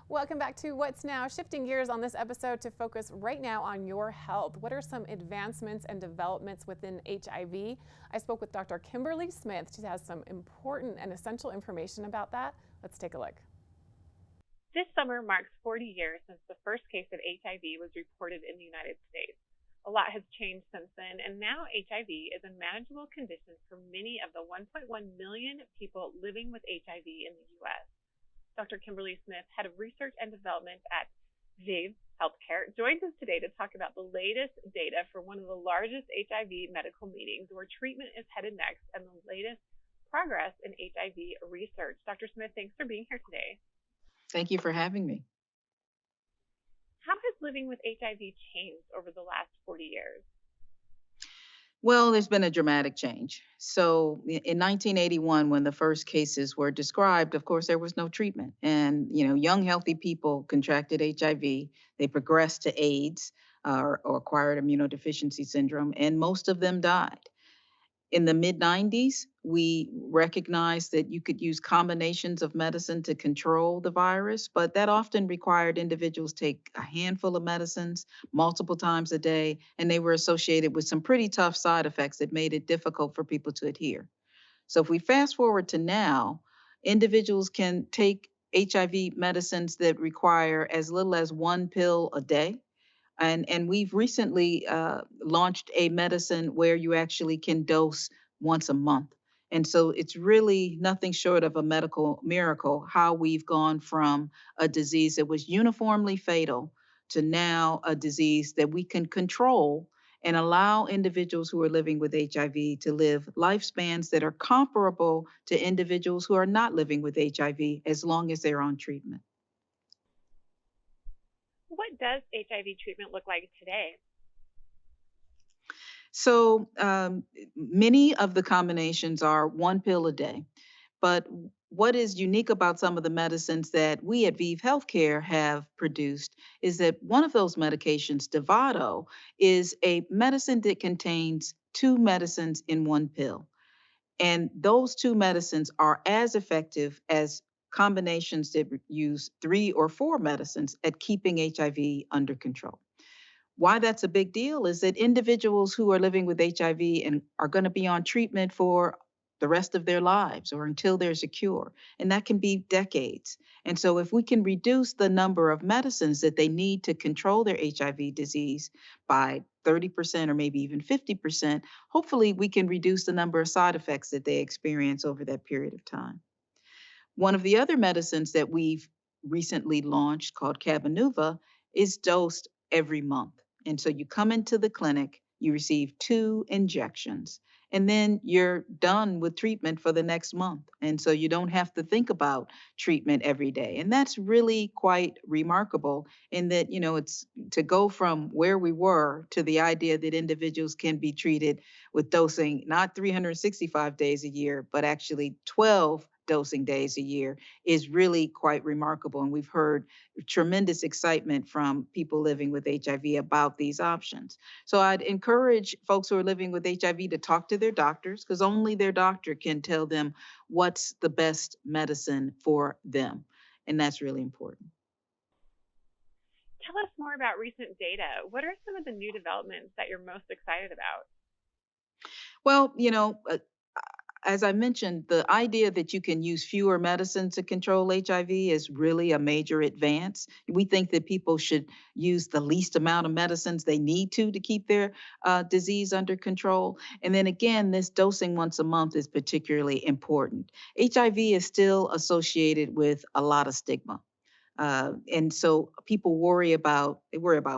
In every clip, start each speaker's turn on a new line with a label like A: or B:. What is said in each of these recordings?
A: Welcome back to What's Now, shifting gears on this episode to focus right now on your health. What are some advancements and developments within HIV? I spoke with Dr. Kimberly Smith. She has some important and essential information about that. Let's take a look.
B: This summer marks 40 years since the first case of HIV was reported in the United States. A lot has changed since then, and now HIV is a manageable condition for many of the 1.1 million people living with HIV in the U.S. Dr. Kimberly Smith, Head of Research and Development at ViiV Healthcare, joins us today to talk about the latest data for one of the largest HIV medical meetings where treatment is headed next and the latest progress in HIV research. Dr. Smith, thanks for being here today.
C: Thank you for having me.
B: How has living with HIV changed over the last 40 years?
C: Well, there's been a dramatic change. So in 1981, when the first cases were described, of course, there was no treatment. And, young, healthy people contracted HIV. They progressed to AIDS or acquired immunodeficiency syndrome, and most of them died. In the mid 90s, we recognized that you could use combinations of medicine to control the virus, but that often required individuals take a handful of medicines multiple times a day, and they were associated with some pretty tough side effects that made it difficult for people to adhere. So if we fast forward to now, individuals can take HIV medicines that require as little as one pill a day. And we've recently launched a medicine where you actually can dose once a month. And so it's really nothing short of a medical miracle how we've gone from a disease that was uniformly fatal to now a disease that we can control and allow individuals who are living with HIV to live lifespans that are comparable to individuals who are not living with HIV as long as they're on treatment.
B: What does HIV treatment look like today?
C: So many of the combinations are one pill a day. But what is unique about some of the medicines that we at ViiV Healthcare have produced is that one of those medications, Dovato, is a medicine that contains two medicines in one pill. And those two medicines are as effective as combinations that use 3 or 4 medicines at keeping HIV under control. Why that's a big deal is that individuals who are living with HIV and are going to be on treatment for the rest of their lives or until there's a cure, and that can be decades. And so if we can reduce the number of medicines that they need to control their HIV disease by 30% or maybe even 50%, hopefully we can reduce the number of side effects that they experience over that period of time. One of the other medicines that we've recently launched called Cabenuva is dosed every month. And so you come into the clinic, you receive 2 injections, and then you're done with treatment for the next month. And so you don't have to think about treatment every day. And that's really quite remarkable in that, it's to go from where we were to the idea that individuals can be treated with dosing not 365 days a year, but actually 12 dosing days a year is really quite remarkable. And we've heard tremendous excitement from people living with HIV about these options. So I'd encourage folks who are living with HIV to talk to their doctors because only their doctor can tell them what's the best medicine for them. And that's really important.
B: Tell us more about recent data. What are some of the new developments that you're most excited about?
C: Well, as I mentioned, the idea that you can use fewer medicines to control HIV is really a major advance. We think that people should use the least amount of medicines they need to keep their disease under control. And then again, this dosing once a month is particularly important. HIV is still associated with a lot of stigma. And so people worry about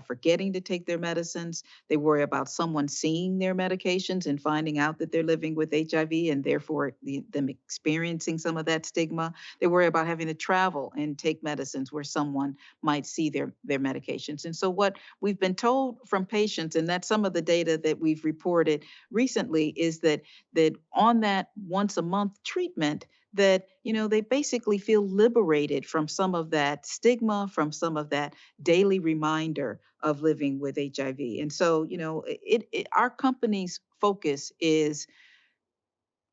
C: forgetting to take their medicines. They worry about someone seeing their medications and finding out that they're living with HIV and therefore them experiencing some of that stigma. They worry about having to travel and take medicines where someone might see their medications. And so what we've been told from patients, and that's some of the data that we've reported recently, is that on that once a month treatment, that they basically feel liberated from some of that stigma, from some of that daily reminder of living with HIV. And so our company's focus is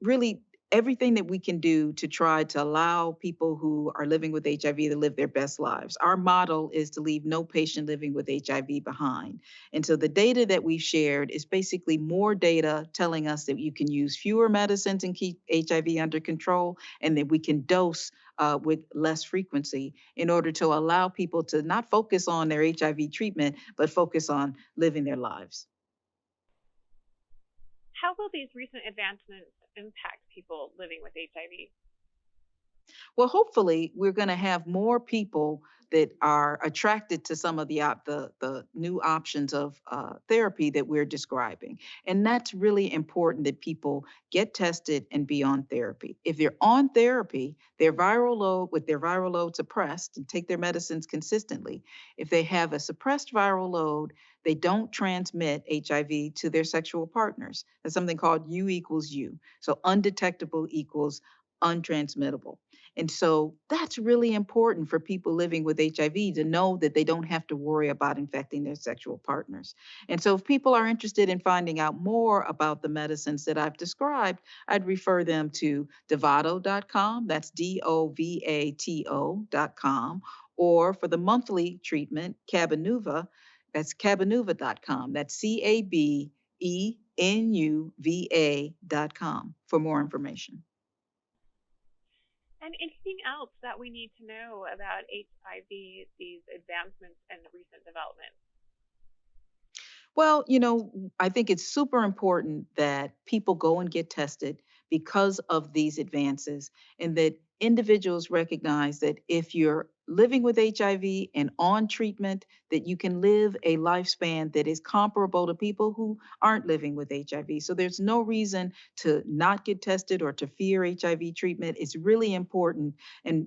C: really everything that we can do to try to allow people who are living with HIV to live their best lives. Our model is to leave no patient living with HIV behind. And so the data that we've shared is basically more data telling us that you can use fewer medicines and keep HIV under control, and that we can dose with less frequency in order to allow people to not focus on their HIV treatment, but focus on living their lives.
B: How will these recent advancements impact people living with HIV?
C: Well, hopefully, we're going to have more people that are attracted to some of the new options of therapy that we're describing, and that's really important that people get tested and be on therapy. If they're on therapy, their viral load suppressed, and take their medicines consistently. If they have a suppressed viral load, they don't transmit HIV to their sexual partners. That's something called U equals U. So undetectable equals untransmittable. And so that's really important for people living with HIV to know that they don't have to worry about infecting their sexual partners. And so if people are interested in finding out more about the medicines that I've described, I'd refer them to Dovato.com, that's Dovato.com, or for the monthly treatment, Cabenuva, that's Cabenuva.com, that's Cabenuva.com for more information.
B: And anything else that we need to know about HIV, these advancements and recent developments?
C: Well, I think it's super important that people go and get tested because of these advances, and that individuals recognize that if you're living with HIV and on treatment, that you can live a lifespan that is comparable to people who aren't living with HIV. So there's no reason to not get tested or to fear HIV treatment. It's really important. And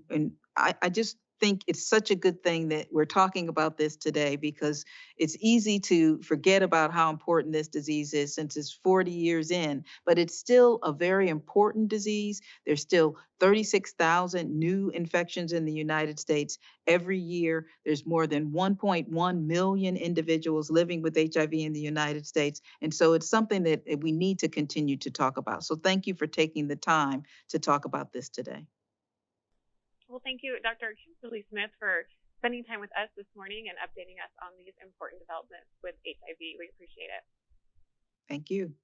C: I just think it's such a good thing that we're talking about this today, because it's easy to forget about how important this disease is since it's 40 years in, but it's still a very important disease. There's still 36,000 new infections in the United States every year. There's more than 1.1 million individuals living with HIV in the United States. And so it's something that we need to continue to talk about. So thank you for taking the time to talk about this today.
B: Well, thank you, Dr. Kimberly Smith, for spending time with us this morning and updating us on these important developments with HIV. We appreciate it.
C: Thank you.